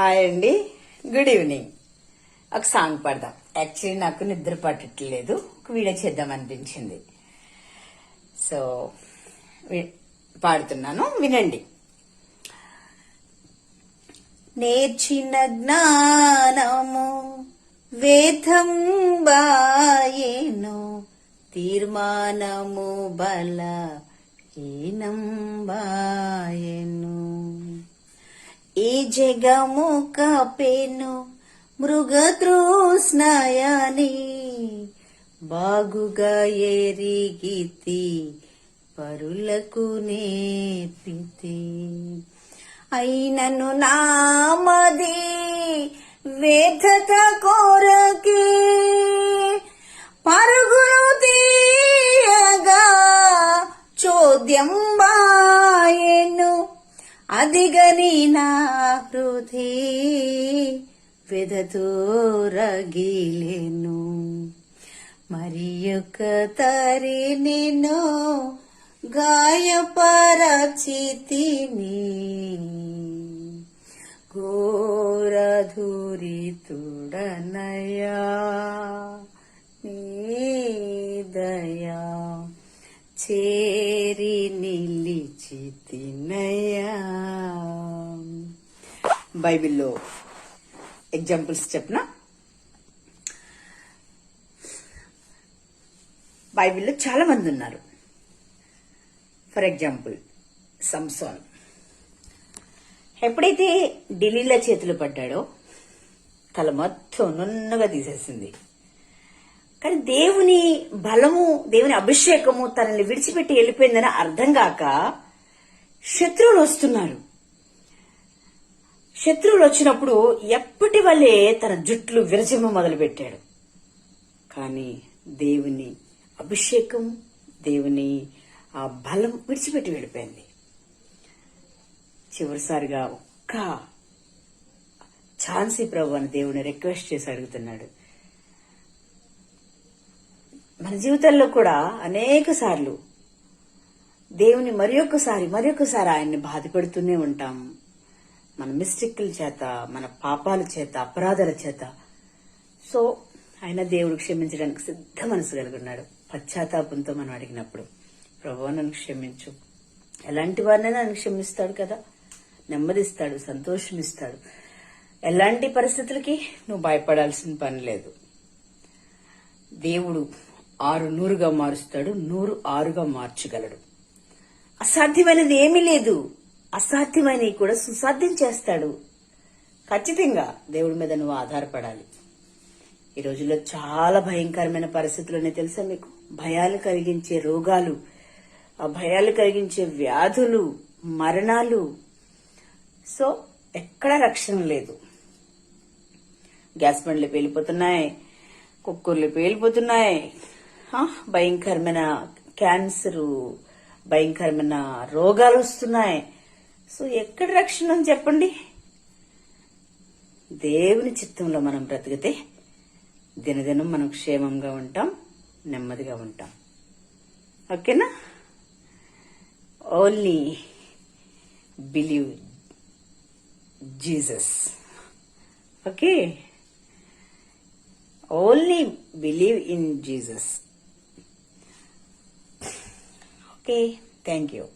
Hi అండి, good evening. ఒక song పాడదాం. యాక్చువల్లీ నాకు నిద్ర పట్టట్లేదు, ఒక వీడియో చేద్దాం అనిపించింది. సో పాడుతున్నాను, వినండి. నేర్చిన జ్ఞానము వేదం బాయేను, తీర్మానము బల హీనం బాయెను. ఈ జగము కపెను మృగతృష్ణయని, బాగుగా ఎరిగితి పరులకు నేర్పితి. అయినను నామది వేదత కోరకి, పరుగులు తీయగా చోద్యం బాయెను. అదిగని నా హృది వెదతో రగిలెను, మరి యొక్క తరి నిన్ను గాయపరచితిని. ఘోరధురితుడనయా నీ దయా చేరి నిలిచితినయా. బైబిల్లో ఎగ్జాంపుల్స్ చెప్పనా? బైబిల్లో చాలా మంది ఉన్నారు. For example Samson. ఎప్పుడైతే ఢిల్లీలో చేతులు పడ్డాడో తల మొత్తం నున్నగా తీసేసింది. కానీ దేవుని బలము, దేవుని అభిషేకము తనని విడిచిపెట్టి వెళ్ళిపోయిందని అర్థం కాక శత్రువులు వస్తున్నారు. శత్రువులు వచ్చినప్పుడు ఎప్పటి వల్లే తన జుట్లు విరచిమ్మ మొదలుపెట్టాడు. కానీ దేవుని అభిషేకం, దేవుని ఆ బలం విడిచిపెట్టి వెళ్ళిపోయింది. చివరిసారిగా ఒక్క ఛాన్సీ ప్రభు అని దేవుని రిక్వెస్ట్ చేసి అడుగుతున్నాడు. మన జీవితంలో కూడా అనేక సార్లు దేవుని మరొకసారి ఆయన్ని బాధపెడుతూనే ఉంటాం. మన మిస్టేక్ల చేత, మన పాపాల చేత, అపరాధాల చేత. సో ఆయన దేవుడు క్షమించడానికి సిద్ధ మనసు కలిగి ఉన్నాడు. పశ్చాత్తాపంతో మనం అడిగినప్పుడు, ప్రభువా నన్ను క్షమించు, ఎలాంటి వారినైనా నన్ను క్షమిస్తాడు కదా, నెమ్మదిస్తాడు, సంతోషమిస్తాడు. ఎలాంటి పరిస్థితులకి నువ్వు భయపడాల్సిన పని లేదు. దేవుడు 6 100గా మారుస్తాడు, 100 6గా మార్చగలడు. అసాధ్యమైనది ఏమీ లేదు. అసాధ్యమైనవి కూడా సుసాధ్యం చేస్తాడు. ఖచ్చితంగా దేవుడి మీద నువ్వు ఆధారపడాలి. ఈ రోజుల్లో చాలా భయంకరమైన పరిస్థితులునే తెలుసా మీకు? భయాలు కలిగించే రోగాలు, ఆ భయాలు కలిగించే వ్యాధులు, మరణాలు. సో ఎక్కడ రక్షణ లేదు. గ్యాస్ బండ్లు పేలిపోతున్నాయి, కుక్కర్లు పేలిపోతున్నాయి, భయంకరమైన క్యాన్సర్, భయంకరమైన రోగాలు వస్తున్నాయి. సో ఎక్కడ రక్షణ అని చెప్పండి? దేవుని చిత్తంలో మనం బ్రతికితే దినదినం మనం క్షేమంగా ఉంటాం, నెమ్మదిగా ఉంటాం. ఓకేనా? Only believe Jesus. Okay, only believe in Jesus. Okay, thank you.